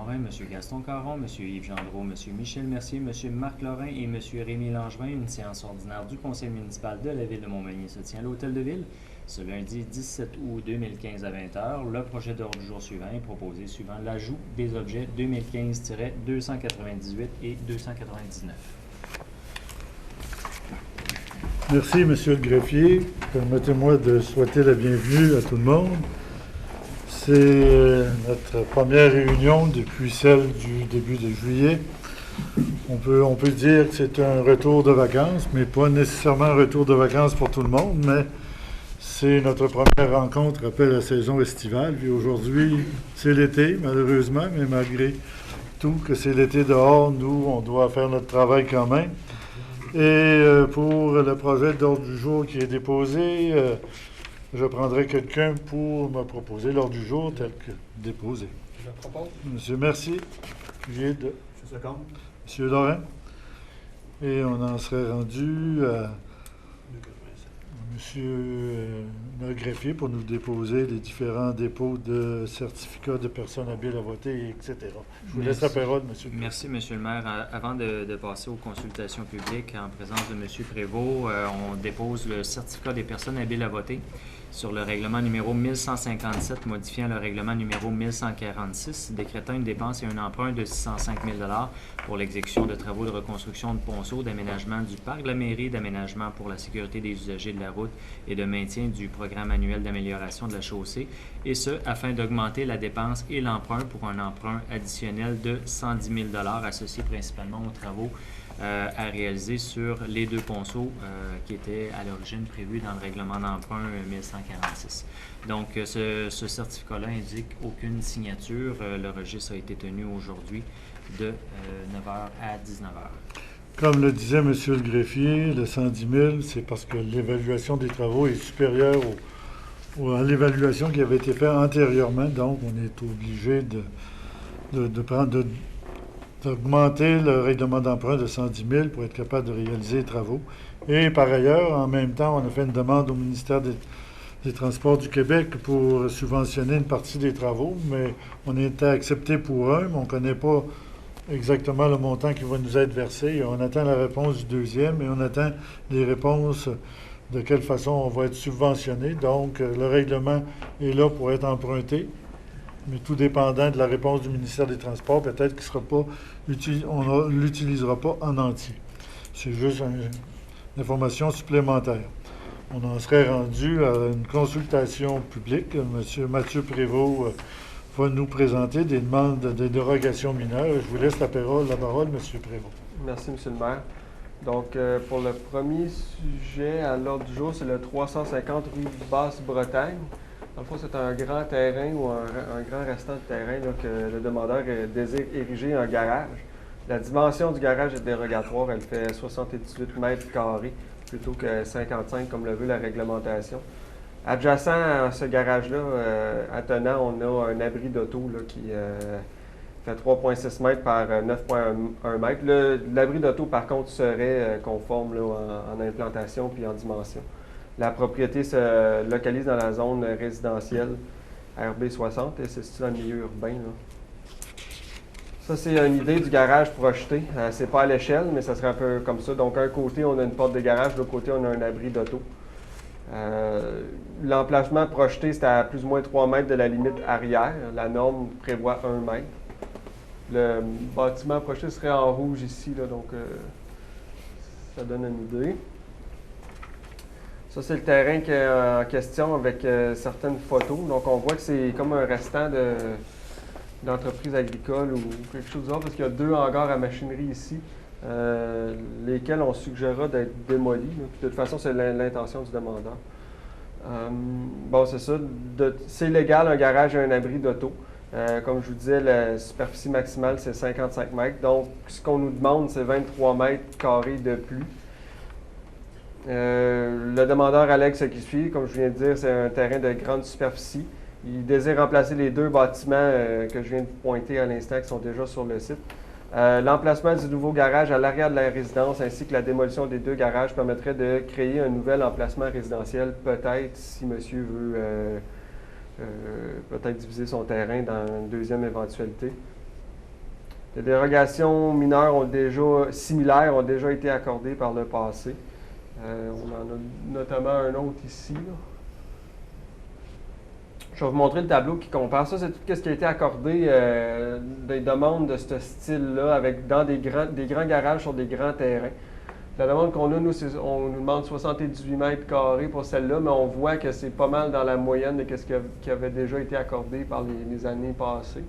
Morin, M. Gaston Caron, M. Yves Gendreau, M. Michel Mercier, M. Marc Lorrain et M. Rémi Langevin. Une séance ordinaire du Conseil municipal de la Ville de Montmagny se tient à l'Hôtel de Ville ce lundi 17 août 2015 à 20h. Le projet d'ordre du jour suivant est proposé suivant l'ajout des objets 2015-298 et 299. Merci, Monsieur le greffier. Permettez-moi de souhaiter la bienvenue à tout le monde. C'est notre première réunion depuis celle du début de juillet. On peut dire que c'est un retour de vacances, mais pas nécessairement un retour de vacances pour tout le monde, mais c'est notre première rencontre après la saison estivale. Puis aujourd'hui, c'est l'été, malheureusement, mais malgré tout que c'est l'été dehors, nous, on doit faire notre travail quand même. Et pour le projet d'ordre du jour qui est déposé, je prendrai quelqu'un pour me proposer l'ordre du jour tel que déposé. Je propose. Monsieur Mercier, puis de Monsieur Secombe. Monsieur Lorrain. Et on en serait rendu à Monsieur le greffier pour nous déposer les différents dépôts de certificats de personnes habiles à voter, etc. Je vous laisse la parole, Monsieur. Merci, Monsieur le maire. Avant de passer aux consultations publiques, en présence de Monsieur Prévost, on dépose le certificat des personnes habiles à voter sur le règlement numéro 1157, modifiant le règlement numéro 1146, décrétant une dépense et un emprunt de 605 000 pour l'exécution de travaux de reconstruction de ponceaux, d'aménagement du parc de la mairie, d'aménagement pour la sécurité des usagers de la route et de maintien du programme annuel d'amélioration de la chaussée, et ce, afin d'augmenter la dépense et l'emprunt pour un emprunt additionnel de 110 000 associé principalement aux travaux à réaliser sur les deux ponceaux qui étaient à l'origine prévus dans le règlement d'emprunt 1146. Donc, ce certificat-là indique aucune signature. Le registre a été tenu aujourd'hui de 9h à 19h. Comme le disait Monsieur le greffier, le 110 000, c'est parce que l'évaluation des travaux est supérieure à l'évaluation qui avait été faite antérieurement. Donc, on est obligé d'augmenter le règlement d'emprunt de 110 000 pour être capable de réaliser les travaux. Et par ailleurs, en même temps, on a fait une demande au ministère des Transports du Québec pour subventionner une partie des travaux, mais on était accepté pour un, mais on ne connaît pas exactement le montant qui va nous être versé. On attend la réponse du deuxième et on attend les réponses de quelle façon on va être subventionné. Donc, le règlement est là pour être emprunté, mais tout dépendant de la réponse du ministère des Transports, peut-être qu'on ne l'utilisera pas en entier. C'est juste une information supplémentaire. On en serait rendu à une consultation publique. M. Mathieu Prévost va nous présenter des demandes de dérogation mineures. Je vous laisse la parole, M. Prévost. Merci, M. le maire. Donc, pour le premier sujet à l'ordre du jour, c'est le 350 rue Basse-Bretagne. Dans le fond, c'est un grand terrain ou un grand restant de terrain là, que le demandeur désire ériger un garage. La dimension du garage est dérogatoire. Elle fait 78 mètres carrés plutôt que 55 comme le veut la réglementation. Adjacent à ce garage-là, attenant, on a un abri d'auto là, qui fait 3,6 mètres par 9,1 mètres. L'abri d'auto, par contre, serait conforme là, en implantation puis en dimension. La propriété se localise dans la zone résidentielle RB60 et c'est situé dans le milieu urbain. Là. Ça, c'est une idée du garage projeté. C'est pas à l'échelle, mais ça serait un peu comme ça. Donc, un côté, on a une porte de garage, de l'autre côté, on a un abri d'auto. L'emplacement projeté, c'est à plus ou moins 3 mètres de la limite arrière. La norme prévoit 1 mètre. Le bâtiment projeté serait en rouge ici, là, donc ça donne une idée. Ça, c'est le terrain qui est en question avec certaines photos. Donc, on voit que c'est comme un restant d'entreprise agricole ou quelque chose d'autre, parce qu'il y a 2 hangars à machinerie ici, lesquels on suggérera d'être démolis. Puis, de toute façon, c'est l'intention du demandeur. Bon, c'est ça. C'est légal, un garage et un abri d'auto. Comme je vous disais, la superficie maximale, c'est 55 mètres. Donc, ce qu'on nous demande, c'est 23 mètres carrés de plus. Le demandeur allègue ce qui suit. Comme je viens de dire, c'est un terrain de grande superficie. Il désire remplacer les 2 bâtiments que je viens de pointer à l'instant qui sont déjà sur le site. L'emplacement du nouveau garage à l'arrière de la résidence ainsi que la démolition des 2 garages permettrait de créer un nouvel emplacement résidentiel, peut-être si monsieur veut peut-être diviser son terrain dans une deuxième éventualité. Des dérogations mineures similaires ont déjà été accordées par le passé. On en a notamment un autre ici, là. Je vais vous montrer le tableau qui compare. Ça, c'est tout ce qui a été accordé des demandes de ce style-là, dans des grands garages sur des grands terrains. La demande qu'on a, nous, on nous demande 78 mètres carrés pour celle-là, mais on voit que c'est pas mal dans la moyenne de ce qui avait déjà été accordé par les années passées.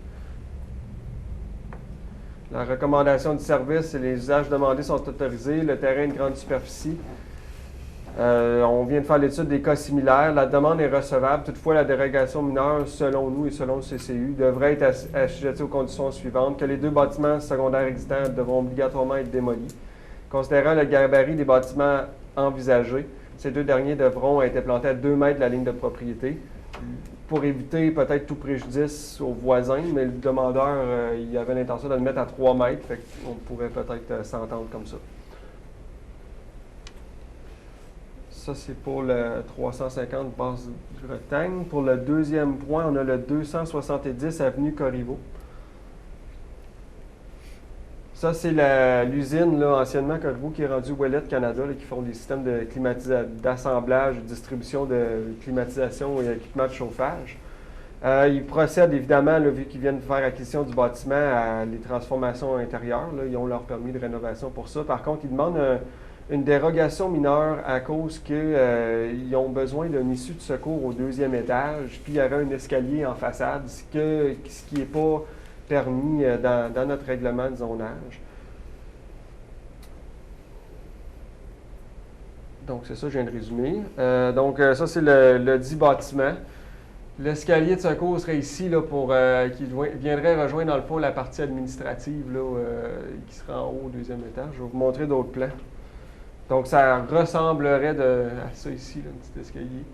La recommandation du service et les usages demandés sont autorisés. Le terrain de grande superficie. On vient de faire l'étude des cas similaires. La demande est recevable. Toutefois, la dérogation mineure, selon nous et selon le CCU, devrait être assujettie aux conditions suivantes, que les 2 bâtiments secondaires existants devront obligatoirement être démolis. Considérant le gabarit des bâtiments envisagés, ces 2 derniers devront être implantés à 2 mètres de la ligne de propriété pour éviter peut-être tout préjudice aux voisins, mais le demandeur, il avait l'intention de le mettre à 3 mètres, fait qu'on pourrait peut-être s'entendre comme ça. Ça, c'est pour le 350 Basse-Bretagne. Pour le deuxième point, on a le 270 avenue Corriveau. Ça, c'est l'usine, anciennement Corriveau, qui est rendue Ouellette Canada, là, qui font des systèmes d'assemblage, de distribution de climatisation et équipements de chauffage. Ils procèdent évidemment, là, vu qu'ils viennent faire acquisition du bâtiment, à les transformations intérieures. Là, ils ont leur permis de rénovation pour ça. Par contre, ils demandent une dérogation mineure à cause qu'ils ont besoin d'une issue de secours au 2e étage, puis il y aurait un escalier en façade, ce qui n'est pas permis dans notre règlement de zonage. Donc, c'est ça, je viens de résumer. Ça, c'est le dit bâtiment. L'escalier de secours serait ici là, qui viendrait rejoindre, dans le fond, la partie administrative là, qui sera en haut au 2e étage. Je vais vous montrer d'autres plans. Donc, ça ressemblerait à ça ici, là, un petit escalier.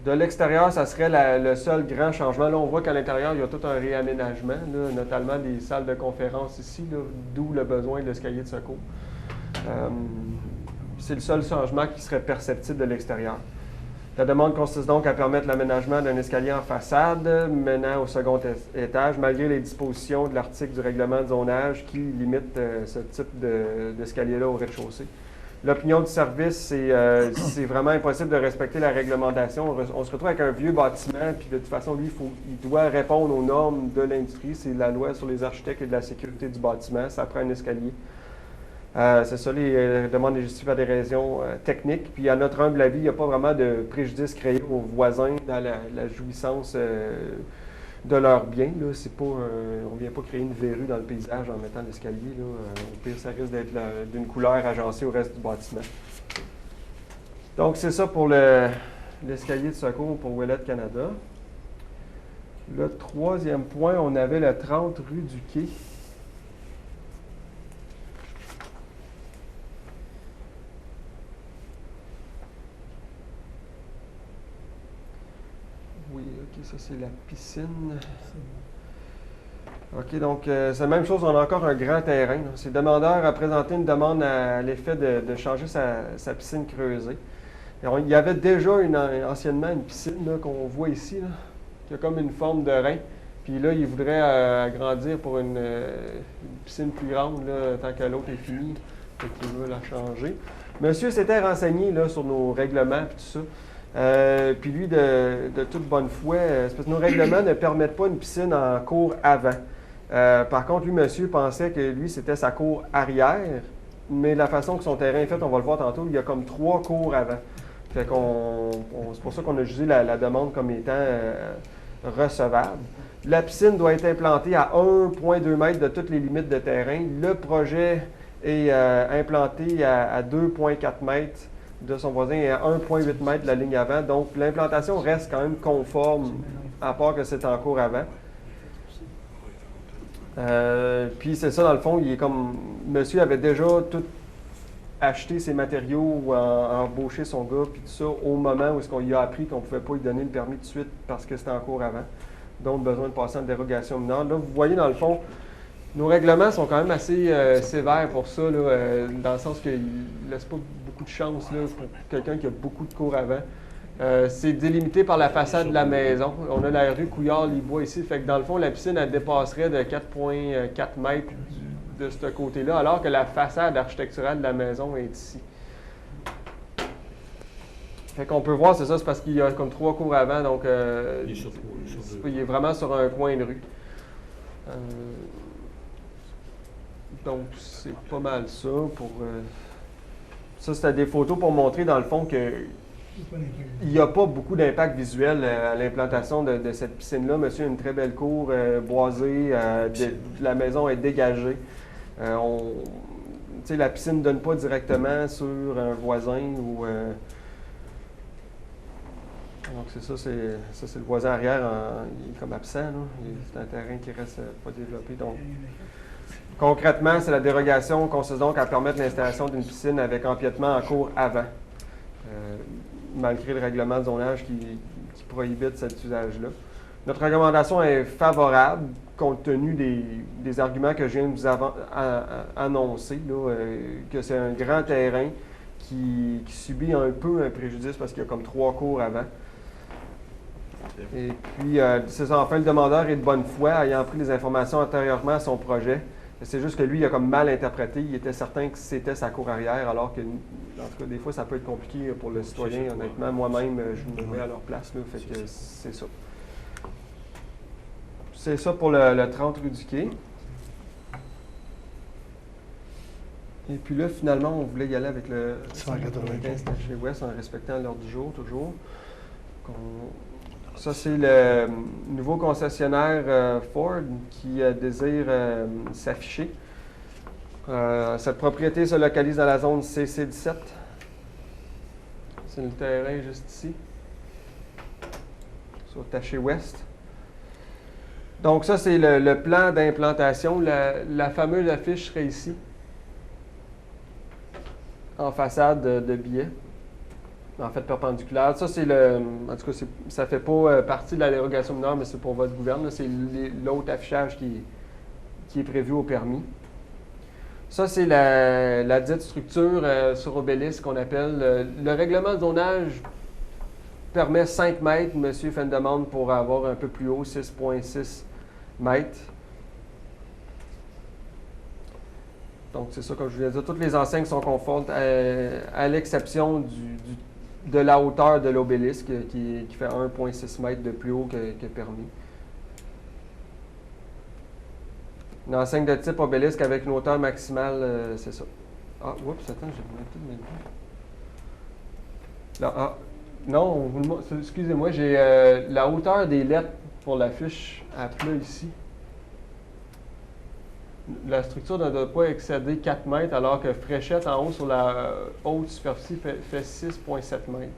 De l'extérieur, ça serait le seul grand changement. Là, on voit qu'à l'intérieur, il y a tout un réaménagement, là, notamment des salles de conférence ici, d'où le besoin de l'escalier de secours. C'est le seul changement qui serait perceptible de l'extérieur. La demande consiste donc à permettre l'aménagement d'un escalier en façade menant au second étage, malgré les dispositions de l'article du règlement de zonage qui limite ce type d'escalier-là au rez-de-chaussée. L'opinion du service, c'est vraiment impossible de respecter la réglementation. On se retrouve avec un vieux bâtiment, puis de toute façon, lui, il doit répondre aux normes de l'industrie. C'est la loi sur les architectes et de la sécurité du bâtiment. Ça prend un escalier. C'est ça, les demandes est justifiées par des raisons techniques. Puis, à notre humble avis, il n'y a pas vraiment de préjudice créé aux voisins dans la jouissance de leurs biens. Là. On ne vient pas créer une verrue dans le paysage en mettant l'escalier. Au pire, ça risque d'être d'une couleur agencée au reste du bâtiment. Donc, c'est ça pour l'escalier de secours pour Ouellette Canada. Le 3e point, on avait le 30 rue du Quai. Oui, OK, ça c'est la piscine. OK, donc c'est la même chose, on a encore un grand terrain. C'est le demandeur a présenté une demande à l'effet de changer sa piscine creusée. Il y avait déjà anciennement une piscine qu'on voit ici, là, qui a comme une forme de rein. Puis là, il voudrait agrandir pour une piscine plus grande, là, tant que l'autre est fini. Donc, il veut la changer. Monsieur s'était renseigné là, sur nos règlements et tout ça. Puis lui, de toute bonne foi, c'est parce que nos règlements ne permettent pas une piscine en cour avant. Par contre, lui, monsieur, pensait que lui, c'était sa cour arrière, mais la façon que son terrain est fait, on va le voir tantôt, il y a comme 3 cours avant. Fait c'est pour ça qu'on a jugé la demande comme étant recevable. La piscine doit être implantée à 1,2 mètre de toutes les limites de terrain. Le projet est implanté à 2,4 mètres de son voisin et à 1,8 mètre de la ligne avant. Donc, l'implantation reste quand même conforme, à part que c'est en cours avant. Puis c'est ça, dans le fond, il est comme... Monsieur avait déjà tout acheté ses matériaux, embauché son gars, puis tout ça, au moment où on lui a appris qu'on ne pouvait pas lui donner le permis tout de suite parce que c'était en cours avant. Donc, besoin de passer en dérogation mineure. Là, vous voyez, dans le fond, nos règlements sont quand même assez sévères pour ça, là, dans le sens qu'ils ne laissent pas beaucoup de chance là, pour quelqu'un qui a beaucoup de cours avant. C'est délimité par la façade de la maison. On a la rue Couillard-Libois ici. Fait que dans le fond, la piscine, elle dépasserait de 4,4 mètres de ce côté-là, alors que la façade architecturale de la maison est ici. Fait qu'on peut voir, c'est ça, c'est parce qu'il y a comme 3 cours avant, donc il est vraiment sur un coin de rue. Donc, c'est pas mal ça pour... Ça, c'était des photos pour montrer, dans le fond, que il n'y a pas beaucoup d'impact visuel à l'implantation de cette piscine-là. Monsieur a une très belle cour boisée, la maison est dégagée. La piscine ne donne pas directement sur un voisin ou... Donc c'est ça, c'est le voisin arrière, il est comme absent. C'est un terrain qui reste pas développé. Donc, concrètement, c'est la dérogation consiste donc à permettre l'installation d'une piscine avec empiètement en cours avant, malgré le règlement de zonage qui prohibite cet usage-là. Notre recommandation est favorable compte tenu des arguments que je viens de vous annoncer, là, que c'est un grand terrain qui subit un peu un préjudice parce qu'il y a comme 3 cours avant. Et puis, c'est ça, enfin, le demandeur est de bonne foi, ayant pris les informations antérieurement à son projet. C'est juste que lui, il a comme mal interprété. Il était certain que c'était sa cour arrière, alors que, en tout cas, des fois, ça peut être compliqué pour le citoyen. Honnêtement, moi-même, je me mets à leur place. Là, fait que c'est ça. C'est ça pour le 30 rue du Quai. Et puis là, finalement, on voulait y aller avec le 195 chez West en respectant l'ordre du jour, toujours. Ça, c'est le nouveau concessionnaire Ford qui désire s'afficher. Cette propriété se localise dans la zone CC17. C'est le terrain juste ici, sur Taché Ouest. Donc ça, c'est le plan d'implantation. La fameuse affiche serait ici, en façade de billets. En fait, perpendiculaire. Ça, c'est en tout cas, ça ne fait pas partie de la dérogation mineure, mais c'est pour votre gouverne. C'est l'autre affichage qui est prévu au permis. Ça, c'est la dite structure sur obélisque qu'on appelle. Le règlement de zonage permet 5 mètres. Monsieur fait une demande pour avoir un peu plus haut, 6,6 mètres. Donc, c'est ça, comme je vous l'ai dit, toutes les enseignes sont conformes à l'exception de la hauteur de l'obélisque qui fait 1,6 mètres de plus haut que permis. Une enseigne de type obélisque avec une hauteur maximale, c'est ça. Ah, oups, attends, j'ai tout mis. Là, non, excusez-moi, j'ai la hauteur des lettres pour l'affiche à plat ici. La structure ne doit pas excéder 4 mètres, alors que fréchette en haut sur la haute superficie fait 6,7 mètres.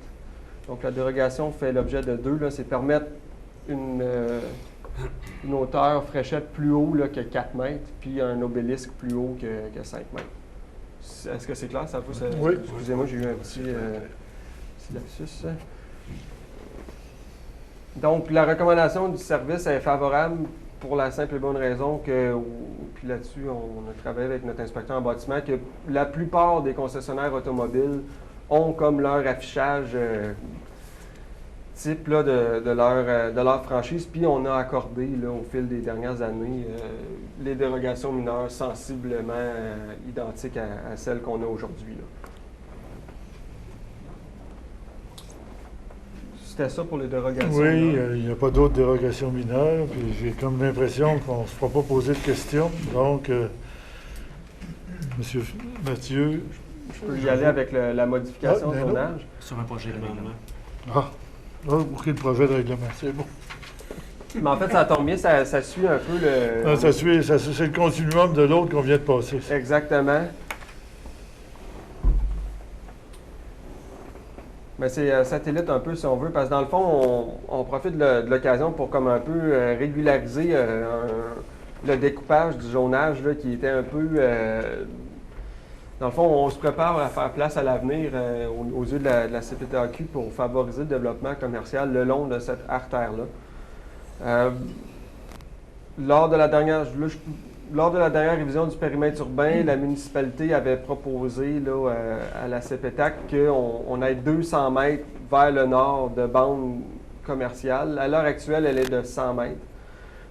Donc la dérogation fait l'objet de 2, c'est permettre une hauteur fréchette plus haut là, que 4 mètres, puis un obélisque plus haut que 5 mètres. Est-ce que c'est clair? Ça vous, oui. Excusez-moi, j'ai eu un petit lapsus. Donc la recommandation du service est favorable pour la simple et bonne raison que, puis là-dessus, on a travaillé avec notre inspecteur en bâtiment, que la plupart des concessionnaires automobiles ont comme leur affichage type là, de leur franchise, puis on a accordé là, au fil des dernières années les dérogations mineures sensiblement identiques à celles qu'on a aujourd'hui. C'était ça pour les dérogations. Oui, il n'y a pas d'autres dérogations mineures, puis j'ai comme l'impression qu'on ne se fera pas poser de questions. Donc, M. Mathieu... Je peux y aller avec la modification de zonage. Sur un projet de règlement. OK, le projet de règlement, c'est bon. Mais en fait, ça tombe bien, ça suit un peu le... c'est le continuum de l'autre qu'on vient de passer. Exactement. Mais c'est satellite un peu, si on veut, parce que dans le fond, on profite de l'occasion pour comme un peu régulariser le découpage du zonage là, qui était un peu... dans le fond, on se prépare à faire place à l'avenir aux yeux de la CPTAQ pour favoriser le développement commercial le long de cette artère-là. Lors de la dernière révision du périmètre urbain, la municipalité avait proposé là, à la CPTAC qu'on ait 200 mètres vers le nord de bande commerciale. À l'heure actuelle, elle est de 100 mètres.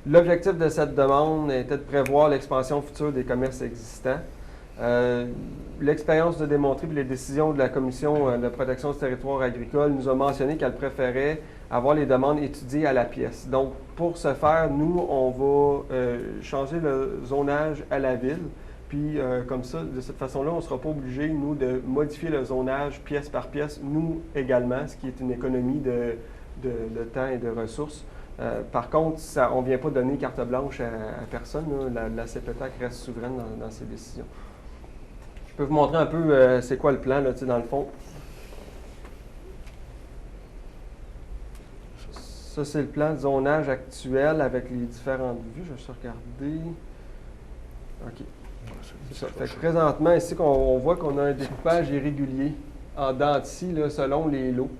L'objectif de cette demande était de prévoir l'expansion future des commerces existants. L'expérience de démontrer puis les décisions de la Commission de protection du territoire agricole nous a mentionné qu'elle préférait avoir les demandes étudiées à la pièce. Donc, pour ce faire, nous, on va changer le zonage à la ville. Puis, comme ça, de cette façon-là, on ne sera pas obligé, nous, de modifier le zonage pièce par pièce, nous également, ce qui est une économie de temps et de ressources. Par contre, on ne vient pas donner carte blanche à personne. La CPTAC reste souveraine dans ses décisions. Je peux vous montrer un peu c'est quoi le plan, là, dans le fond. Ça, c'est le plan de zonage actuel avec les différentes vues. Je vais juste regarder. OK. C'est ça. Fait que présentement, ici, on voit qu'on a un découpage irrégulier en dents de scie, là, selon les lots.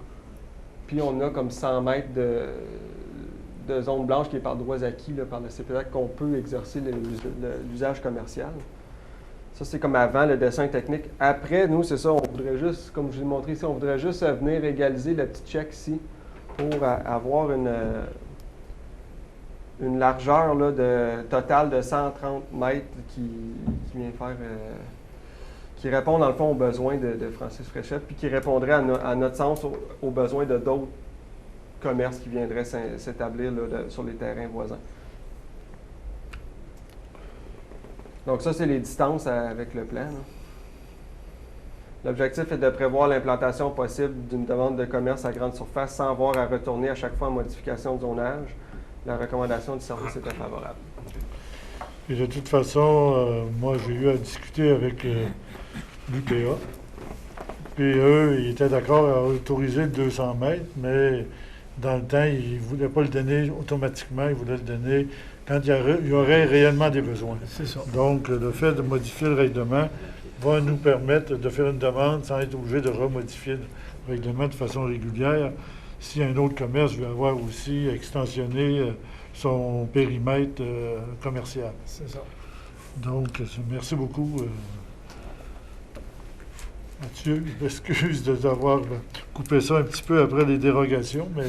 Puis on a comme 100 mètres de zone blanche qui est par droits acquis là, par le CPTAC qu'on peut exercer l'usage commercial. Ça, c'est comme avant le dessin technique. Après, nous, c'est ça, on voudrait juste, comme je vous ai montré ici, on voudrait juste venir égaliser le petit check ici pour avoir une largeur là, totale de 130 mètres qui vient faire... qui répond dans le fond aux besoins de Francis Fréchette, puis qui répondrait à notre sens aux besoins de d'autres commerces qui viendraient s'établir sur les terrains voisins. Donc ça, c'est les distances avec le plan. L'objectif est de prévoir l'implantation possible d'une demande de commerce à grande surface sans avoir à retourner à chaque fois en modification de zonage. La recommandation du service était favorable. Et de toute façon, moi, j'ai eu à discuter avec l'UPA. Puis eux, ils étaient d'accord à autoriser le 200 mètres, mais dans le temps, ils ne voulaient pas le donner automatiquement, ils voulaient le donner quand il y aurait réellement des besoins. C'est ça. Donc, le fait de modifier le règlement va nous permettre de faire une demande sans être obligé de remodifier le règlement de façon régulière. Si un autre commerce veut avoir aussi extensionné son périmètre commercial. C'est ça. Donc, merci beaucoup. Mathieu, je m'excuse de t'avoir coupé ça un petit peu après les dérogations, mais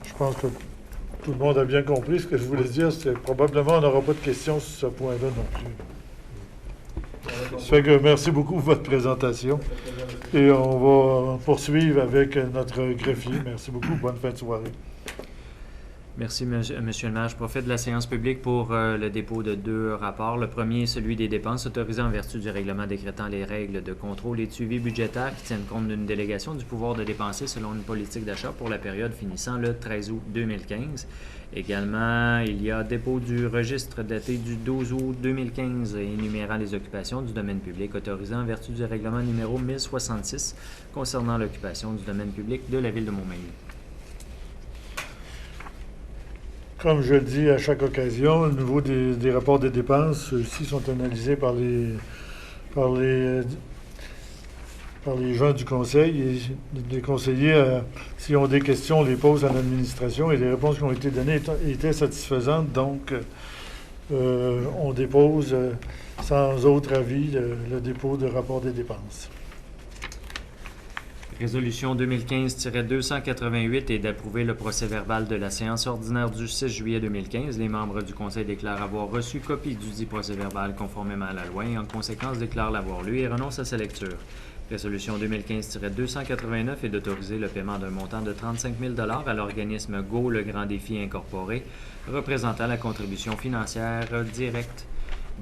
je pense que tout le monde a bien compris ce que je voulais dire. C'est probablement on n'aura pas de questions sur ce point-là non plus. Ça fait que merci beaucoup pour votre présentation. Et on va poursuivre avec notre greffier. Merci beaucoup. Bonne fin de soirée. Merci, Monsieur le maire. Je profite de la séance publique pour le dépôt de 2 rapports. Le premier est celui des dépenses autorisées en vertu du règlement décrétant les règles de contrôle et de suivi budgétaire qui tiennent compte d'une délégation du pouvoir de dépenser selon une politique d'achat pour la période finissant le 13 août 2015. Également, il y a dépôt du registre daté du 12 août 2015 énumérant les occupations du domaine public autorisées en vertu du règlement numéro 1066 concernant l'occupation du domaine public de la Ville de Montmagny. Comme je le dis à chaque occasion, au niveau des rapports des dépenses, ceux-ci sont analysés par les gens du conseil. Et les conseillers, s'ils ont des questions, les posent à l'administration et les réponses qui ont été données étaient satisfaisantes. Donc, on dépose sans autre avis le dépôt de rapport des dépenses. Résolution 2015-288 est d'approuver le procès-verbal de la séance ordinaire du 6 juillet 2015. Les membres du Conseil déclarent avoir reçu copie du dit procès-verbal conformément à la loi et en conséquence déclarent l'avoir lu et renoncent à sa lecture. Résolution 2015-289 est d'autoriser le paiement d'un montant de 35 000 $ à l'organisme Go Le Grand Défi Incorporé, représentant la contribution financière directe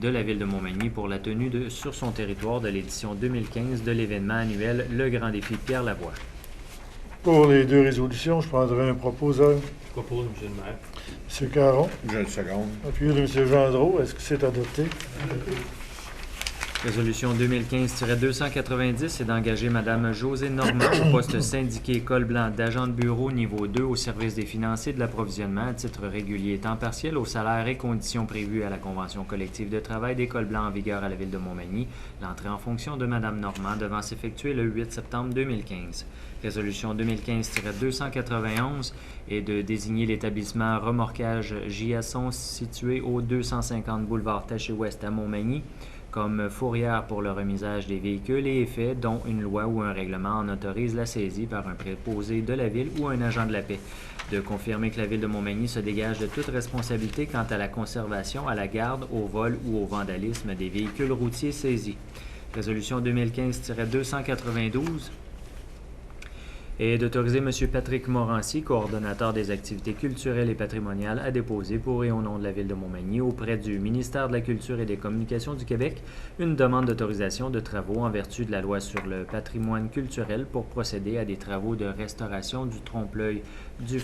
de la Ville de Montmagny pour la tenue sur son territoire de l'édition 2015 de l'événement annuel Le Grand Défi Pierre Lavoie. Pour les 2 résolutions, je prendrai un proposeur. Je propose, M. le maire. M. Caron. Je le seconde. Appuyé de M. Gendreau. Est-ce que c'est adopté? Résolution 2015-290 est d'engager Mme Josée Normand au poste syndiqué Col Blanc d'agent de bureau niveau 2 au service des financiers de l'approvisionnement à titre régulier et temps partiel au salaire et conditions prévues à la Convention collective de travail des Cols Blancs en vigueur à la Ville de Montmagny. L'entrée en fonction de Mme Normand devant s'effectuer le 8 septembre 2015. Résolution 2015-291 est de désigner l'établissement Remorquage Giasson situé au 250 boulevard Taché-Ouest à Montmagny comme fourrière pour le remisage des véhicules et effets dont une loi ou un règlement en autorise la saisie par un préposé de la Ville ou un agent de la paix. De confirmer que la Ville de Montmagny se dégage de toute responsabilité quant à la conservation, à la garde, au vol ou au vandalisme des véhicules routiers saisis. Résolution 2015-292 et d'autoriser M. Patrick Morancy, coordonnateur des activités culturelles et patrimoniales, à déposer pour et au nom de la Ville de Montmagny auprès du ministère de la Culture et des Communications du Québec une demande d'autorisation de travaux en vertu de la loi sur le patrimoine culturel pour procéder à des travaux de restauration du trompe-l'œil du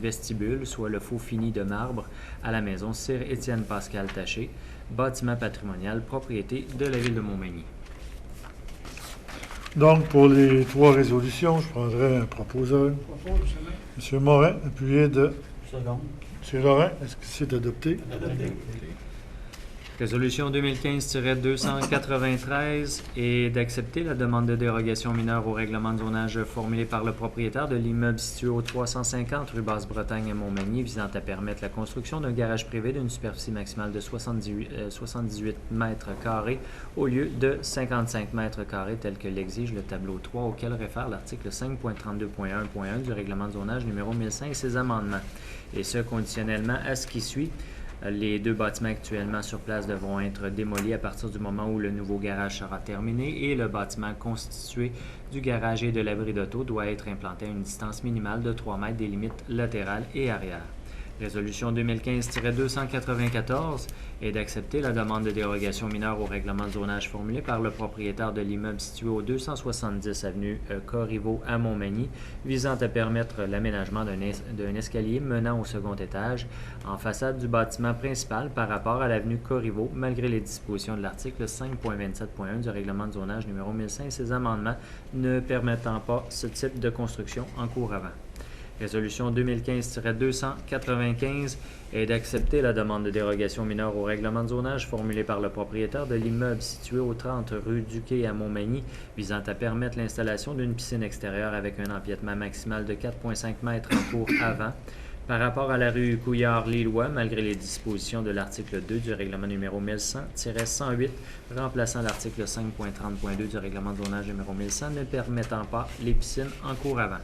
vestibule, soit le faux fini de marbre, à la maison Sir Étienne Pascal Taché, bâtiment patrimonial, propriété de la Ville de Montmagny. Donc, pour les 3 résolutions, je prendrai un proposeur. M. Morin, appuyé de Second. M. Laurent. Est-ce que c'est adopté? Adopté. Résolution 2015-293 est d'accepter la demande de dérogation mineure au règlement de zonage formulé par le propriétaire de l'immeuble situé au 350 rue Basse-Bretagne à Montmagny visant à permettre la construction d'un garage privé d'une superficie maximale de 78 mètres carrés au lieu de 55 mètres carrés tel que l'exige le tableau 3 auquel réfère l'article 5.32.1.1 du règlement de zonage numéro 1005 et ses amendements. Et ce, conditionnellement à ce qui suit. Les 2 bâtiments actuellement sur place devront être démolis à partir du moment où le nouveau garage sera terminé et le bâtiment constitué du garage et de l'abri d'auto doit être implanté à une distance minimale de 3 mètres des limites latérales et arrière. Résolution 2015-294 est d'accepter la demande de dérogation mineure au règlement de zonage formulé par le propriétaire de l'immeuble situé au 270 avenue Corriveau à Montmagny, visant à permettre l'aménagement d'un escalier menant au second étage en façade du bâtiment principal par rapport à l'avenue Corriveau, malgré les dispositions de l'article 5.27.1 du règlement de zonage numéro 1005 et ses amendements ne permettant pas ce type de construction en cours avant. Résolution 2015-295 est d'accepter la demande de dérogation mineure au règlement de zonage formulé par le propriétaire de l'immeuble situé au 30 rue du Quai à Montmagny, visant à permettre l'installation d'une piscine extérieure avec un empiètement maximal de 4,5 mètres en cours avant, par rapport à la rue Couillard-Lillois, malgré les dispositions de l'article 2 du règlement numéro 1100-108, remplaçant l'article 5.30.2 du règlement de zonage numéro 1100, ne permettant pas les piscines en cours avant.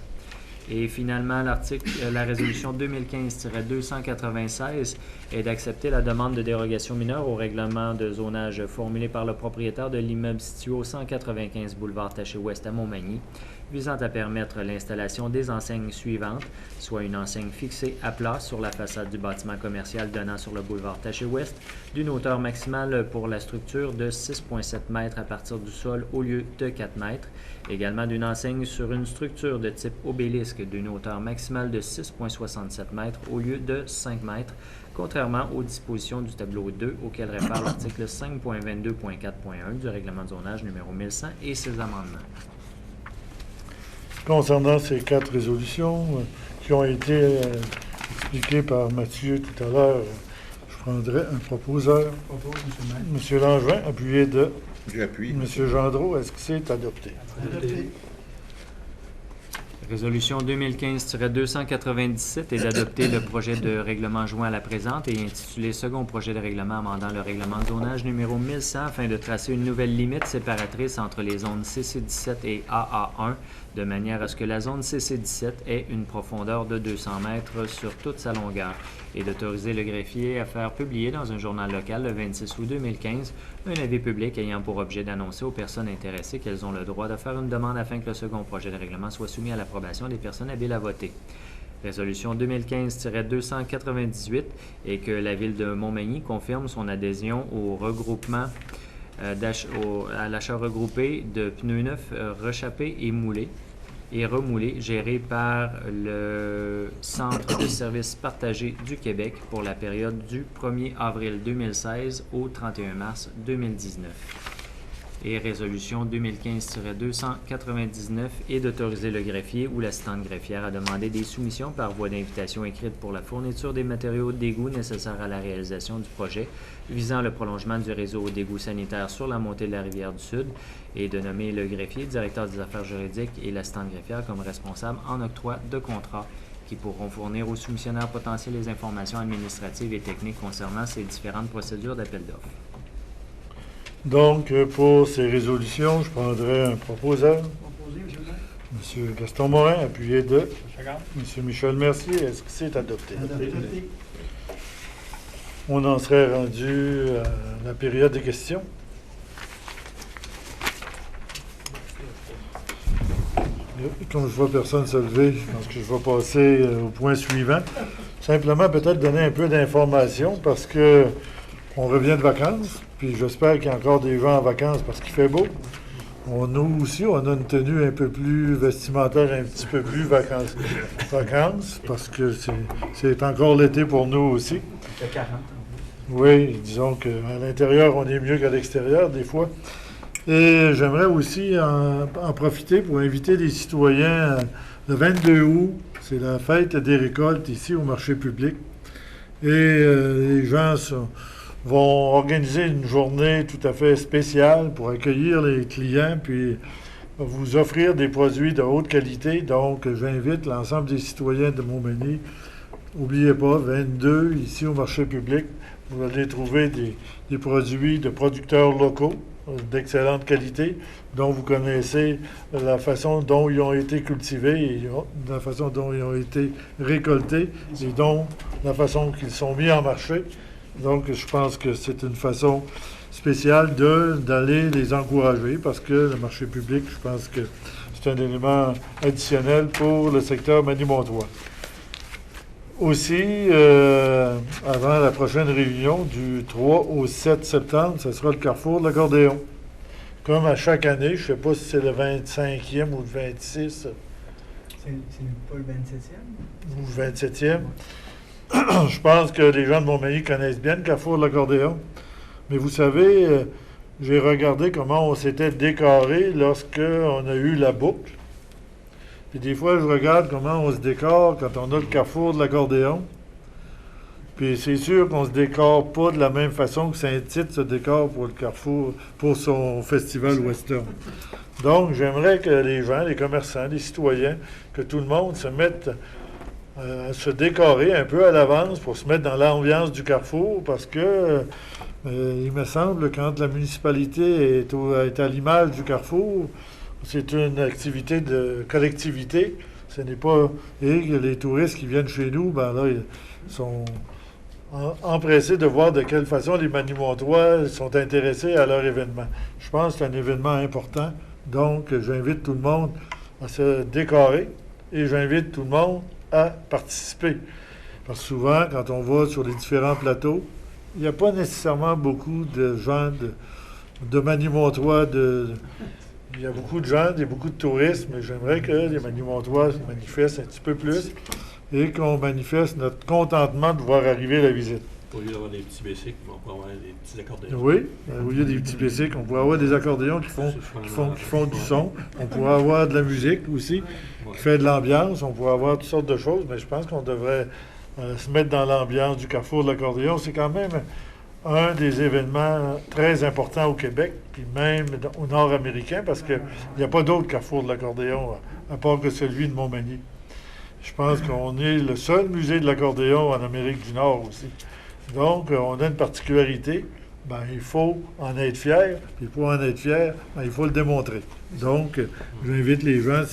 Et finalement, la résolution 2015-296 est d'accepter la demande de dérogation mineure au règlement de zonage formulé par le propriétaire de l'immeuble situé au 195 boulevard Taché-Ouest à Montmagny, visant à permettre l'installation des enseignes suivantes, soit une enseigne fixée à plat sur la façade du bâtiment commercial donnant sur le boulevard Taché-Ouest, d'une hauteur maximale pour la structure de 6,7 mètres à partir du sol au lieu de 4 mètres, également d'une enseigne sur une structure de type obélisque d'une hauteur maximale de 6,67 mètres au lieu de 5 mètres, contrairement aux dispositions du tableau 2 auquel réfère l'article 5.22.4.1 du règlement de zonage numéro 1100 et ses amendements. Concernant ces 4 résolutions qui ont été expliquées par Mathieu tout à l'heure, je prendrai un proposeur. M. Langevin, appuyé de J'appuie. M. Gendreau. Est-ce que c'est adopté? Adopté. Résolution 2015-297 est d'adopter le projet de règlement joint à la présente et intitulé Second projet de règlement amendant le règlement de zonage numéro 1100 afin de tracer une nouvelle limite séparatrice entre les zones CC17 et AA1 de manière à ce que la zone CC17 ait une profondeur de 200 mètres sur toute sa longueur et d'autoriser le greffier à faire publier dans un journal local le 26 août 2015 un avis public ayant pour objet d'annoncer aux personnes intéressées qu'elles ont le droit de faire une demande afin que le second projet de règlement soit soumis à l'approbation des personnes habiles à voter. Résolution 2015-298 et que la Ville de Montmagny confirme son adhésion au regroupement à l'achat regroupé de pneus neufs rechappés et moulés et remoulés géré par le Centre de services partagés du Québec pour la période du 1er avril 2016 au 31 mars 2019. Et résolution 2015-299 est d'autoriser le greffier ou l'assistante greffière à demander des soumissions par voie d'invitation écrite pour la fourniture des matériaux d'égout nécessaires à la réalisation du projet visant le prolongement du réseau d'égout sanitaire sur la montée de la rivière du Sud et de nommer le greffier, directeur des affaires juridiques et l'assistante greffière comme responsable en octroi de contrat qui pourront fournir aux soumissionnaires potentiels les informations administratives et techniques concernant ces différentes procédures d'appel d'offres. Donc, pour ces résolutions, je prendrai un proposeur. Proposé, M. le maire. M. Gaston Morin, appuyé de Second. M. Michel Mercier. Est-ce que c'est adopté? Adopté. On en serait rendu à la période des questions. Comme je vois personne se lever, je pense que je vais passer au point suivant. Simplement, peut-être donner un peu d'informations parce que on revient de vacances, puis j'espère qu'il y a encore des gens en vacances parce qu'il fait beau. Nous aussi, on a une tenue un peu plus vestimentaire, un petit peu plus vacances parce que c'est encore l'été pour nous aussi. Il fait 40. Oui, disons qu'à l'intérieur, on est mieux qu'à l'extérieur, des fois. Et j'aimerais aussi en profiter pour inviter les citoyens le 22 août, c'est la fête des récoltes ici au marché public. Et les gens vont organiser une journée tout à fait spéciale pour accueillir les clients, puis vous offrir des produits de haute qualité. Donc, j'invite l'ensemble des citoyens de Montmagny. N'oubliez pas, 22, ici au marché public, vous allez trouver des produits de producteurs locaux d'excellente qualité, dont vous connaissez la façon dont ils ont été cultivés, et la façon dont ils ont été récoltés, et dont la façon qu'ils sont mis en marché. Donc, je pense que c'est une façon spéciale d'aller les encourager, parce que le marché public, je pense que c'est un élément additionnel pour le secteur manimontois. Aussi, avant la prochaine réunion du 3 au 7 septembre, ce sera le carrefour de l'accordéon. Comme à chaque année, je ne sais pas si c'est le 25e ou le 26. C'est pas le 27e? Ou le 27e. Je pense que les gens de Montmagny connaissent bien le carrefour de l'accordéon. Mais vous savez, j'ai regardé comment on s'était décoré lorsqu'on a eu la boucle. Puis des fois, je regarde comment on se décore quand on a le carrefour de l'accordéon. Puis c'est sûr qu'on se décore pas de la même façon que Saint-Tite se décore pour le carrefour, pour son festival western. Donc, j'aimerais que les gens, les commerçants, les citoyens, que tout le monde se mette à se décorer un peu à l'avance pour se mettre dans l'ambiance du carrefour, parce que il me semble, quand la municipalité est à l'image du carrefour, c'est une activité de collectivité. Ce n'est pas... Et les touristes qui viennent chez nous, ben là, ils sont empressés de voir de quelle façon les Manimontois sont intéressés à leur événement. Je pense que c'est un événement important. Donc, j'invite tout le monde à se décorer et j'invite tout le monde à participer. Parce que souvent, quand on va sur les différents plateaux, il n'y a pas nécessairement beaucoup de gens de Manimontois, il y a beaucoup de gens, il y a beaucoup de touristes, mais j'aimerais que les Manimontois se manifestent un petit peu plus et qu'on manifeste notre contentement de voir arriver la visite. Au lieu d'avoir des petits bicycles, on peut avoir des petits accordéons. Oui, au lieu des petits bicycles, on pourrait avoir des accordéons qui font du son. On pourrait avoir de la musique aussi, qui fait de l'ambiance. On pourrait avoir toutes sortes de choses, mais je pense qu'on devrait se mettre dans l'ambiance du carrefour de l'accordéon. C'est quand même un des événements très importants au Québec, puis même au nord-américain, parce qu'il n'y a pas d'autre carrefour de l'accordéon à part que celui de Montmagny. Je pense qu'on est le seul musée de l'accordéon en Amérique du Nord aussi. Donc, on a une particularité. Ben, il faut en être fier. Puis pour en être fier, ben, il faut le démontrer. Donc, j'invite les gens,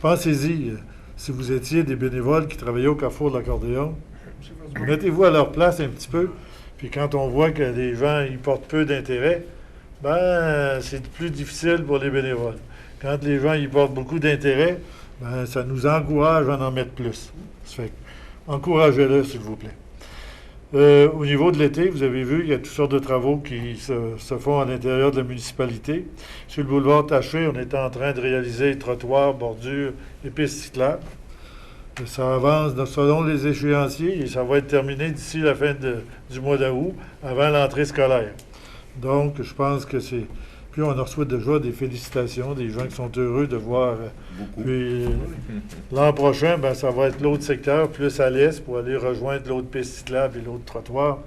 pensez-y, si vous étiez des bénévoles qui travaillaient au carrefour de l'accordéon, mettez-vous à leur place un petit peu. Puis quand on voit que les gens y portent peu d'intérêt, ben, c'est plus difficile pour les bénévoles. Quand les gens y portent beaucoup d'intérêt, ben, ça nous encourage à en mettre plus. Ça fait encouragez-le, s'il vous plaît. Au niveau de l'été, vous avez vu, il y a toutes sortes de travaux qui se font à l'intérieur de la municipalité. Sur le boulevard Taché, on est en train de réaliser trottoirs, bordures et pistes cyclables. Ça avance selon les échéanciers et ça va être terminé d'ici la fin du mois d'août, avant l'entrée scolaire. Donc, je pense que c'est... Puis on reçoit déjà des félicitations, des gens qui sont heureux de voir. Puis l'an prochain, ben, ça va être l'autre secteur, plus à l'est, pour aller rejoindre l'autre piste cyclable et l'autre trottoir,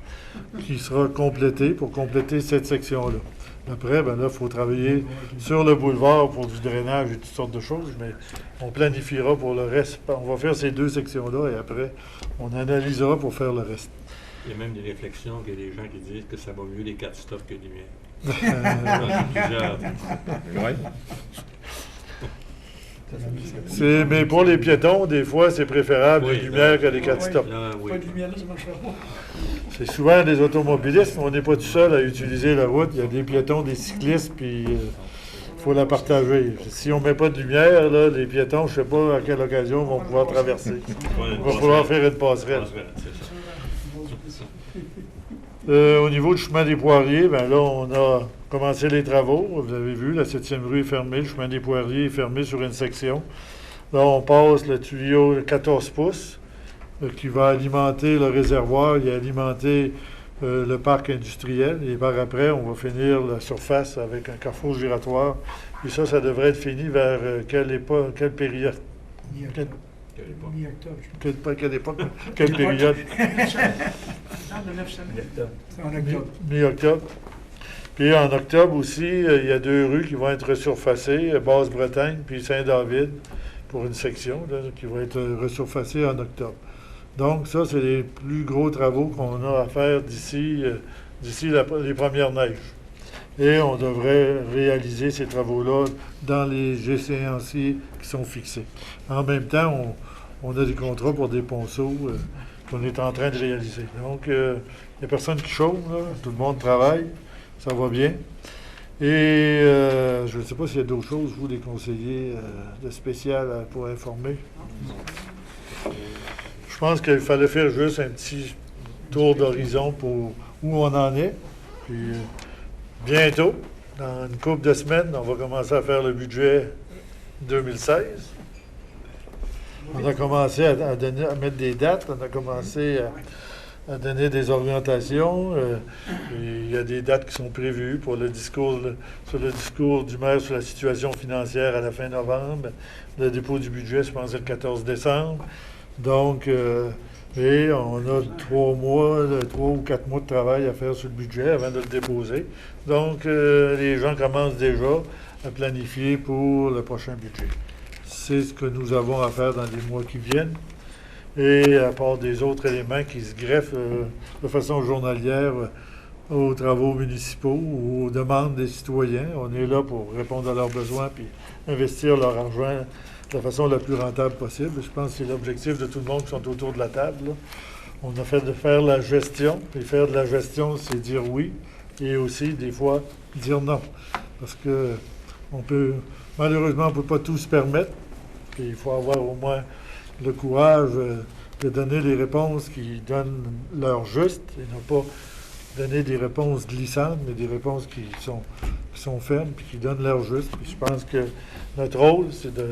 qui sera complété pour compléter cette section-là. Après, ben là, il faut travailler sur le boulevard pour du drainage et toutes sortes de choses, mais on planifiera pour le reste. On va faire ces deux sections-là et après, on analysera pour faire le reste. Il y a même des réflexions qu'il y a des gens qui disent que ça va mieux les 4 stops que les lumières. Plusieurs. Ouais. Mais pour les piétons, des fois, c'est préférable Oui, les lumières que les 4 oui. stops. Là, oui. Pas de lumière là, ça marchera pas. C'est souvent des automobilistes, mais on n'est pas tout seul à utiliser la route. Il y a des piétons, des cyclistes, puis il faut la partager. Si on ne met pas de lumière, là, les piétons, je ne sais pas à quelle occasion ils vont pouvoir traverser. Il va falloir faire une passerelle. C'est ça. Au niveau du chemin des Poiriers, ben là, on a commencé les travaux. Vous avez vu, la 7e rue est fermée, le chemin des Poiriers est fermé sur une section. Là, on passe le tuyau de 14 pouces qui va alimenter le réservoir et alimenter le parc industriel. Et par après, on va finir la surface avec un carrefour giratoire. Et ça devrait être fini vers quelle période? Mi-octobre. Quelle époque? Quelle période? Dans de 9 semaines. C'est en octobre. Mi-octobre. Puis en octobre aussi, il y a 2 rues qui vont être resurfacées, Basse-Bretagne puis Saint-David, pour une section là, qui va être resurfacée en octobre. Donc ça, c'est les plus gros travaux qu'on a à faire d'ici les premières neiges. Et on devrait réaliser ces travaux-là dans les échéanciers qui sont fixés. En même temps, on a des contrats pour des ponceaux qu'on est en train de réaliser. Donc, il n'y a personne qui chôme, là. Tout le monde travaille, ça va bien. Et je ne sais pas s'il y a d'autres choses, vous, les conseillers de spécial pour informer. Je pense qu'il fallait faire juste un petit tour d'horizon pour où on en est. Puis bientôt, dans une couple de semaines, on va commencer à faire le budget 2016. On a commencé à mettre des dates, on a commencé à donner des orientations. Il y a des dates qui sont prévues pour sur le discours du maire sur la situation financière à la fin novembre. Le dépôt du budget, je pense, c'est le 14 décembre. Donc, et on a 3 ou 4 mois de travail à faire sur le budget avant de le déposer. Donc, les gens commencent déjà à planifier pour le prochain budget. C'est ce que nous avons à faire dans les mois qui viennent. Et à part des autres éléments qui se greffent de façon journalière aux travaux municipaux ou aux demandes des citoyens, on est là pour répondre à leurs besoins puis investir leur argent de la façon la plus rentable possible. Je pense que c'est l'objectif de tout le monde qui sont autour de la table, là. On a fait de faire la gestion. Et faire de la gestion, c'est dire oui. Et aussi, des fois, dire non. Parce que malheureusement, on ne peut pas tout se permettre. Puis il faut avoir au moins le courage de donner les réponses qui donnent leur juste et non pas donner des réponses glissantes, mais des réponses qui sont fermes et qui donnent leur juste. Puis je pense que notre rôle, c'est de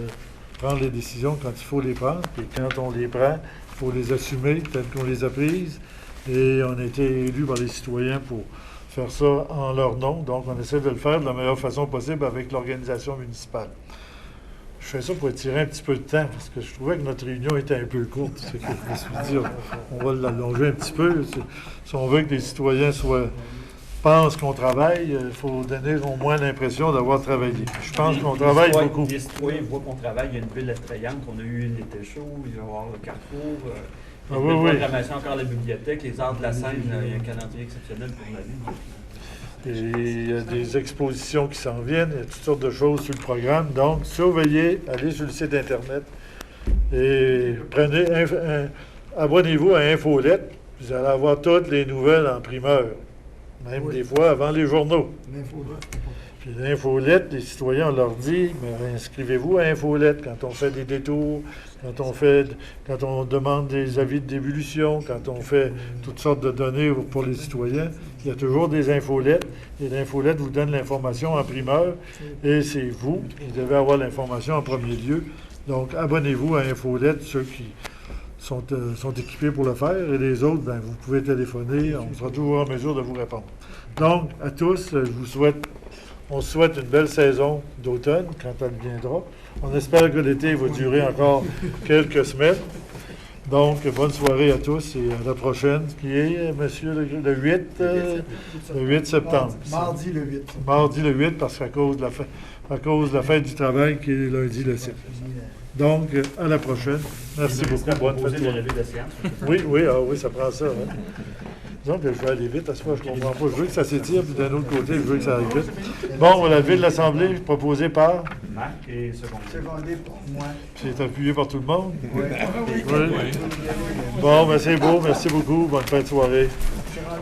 prendre les décisions quand il faut les prendre. Puis quand on les prend, il faut les assumer telles qu'on les a prises. Et on a été élus par les citoyens pour faire ça en leur nom. Donc, on essaie de le faire de la meilleure façon possible avec l'organisation municipale. Je fais ça pour étirer un petit peu de temps, parce que je trouvais que notre réunion était un peu courte. C'est ce que je me suis dit, on va l'allonger un petit peu. Si on veut que les citoyens pensent qu'on travaille, il faut donner au moins l'impression d'avoir travaillé. Je pense qu'on travaille beaucoup. Les citoyens voient qu'on travaille, il y a une ville attrayante, on a eu l'été chaud, il va y avoir le carrefour, oui. programmation encore la bibliothèque, les arts de la scène, il y a un calendrier exceptionnel pour la ville. Et il y a des expositions qui s'en viennent, il y a toutes sortes de choses sur le programme. Donc, surveillez, allez sur le site Internet et abonnez-vous à Infolette. Vous allez avoir toutes les nouvelles en primeur, même des fois avant les journaux. Puis l'infolette, les citoyens, on leur dit, mais inscrivez-vous à Infolette quand on fait des détours, quand on demande des avis de dévolution, quand on fait toutes sortes de données pour les citoyens. Il y a toujours des infolettes, et l'infolette vous donne l'information en primeur, et c'est vous qui devez avoir l'information en premier lieu. Donc, abonnez-vous à Infolette, ceux qui sont équipés pour le faire, et les autres, ben, vous pouvez téléphoner, on sera toujours en mesure de vous répondre. Donc, à tous, on souhaite une belle saison d'automne, quand elle viendra. On espère que l'été va durer encore quelques semaines. Donc, bonne soirée à tous et à la prochaine, qui est, monsieur, le 8 septembre. Mardi le 8. Mardi le 8, parce qu'à cause de la fête du travail, qui est lundi le 7. Donc, à la prochaine. Merci beaucoup. Bonne fête. De séance. Oui, ça prend ça. Hein. Non, puis je vais aller vite, à ce moment, je comprends pas. Je veux que ça s'étire, puis d'un autre côté, je veux que ça aille vite. Bon, la ville de l'Assemblée, proposée par, Marc et second. Secondé pour moi. c'est appuyé par tout le monde. Oui. Oui. Bon, ben c'est beau, merci beaucoup, bonne fin de soirée. Je suis rendu-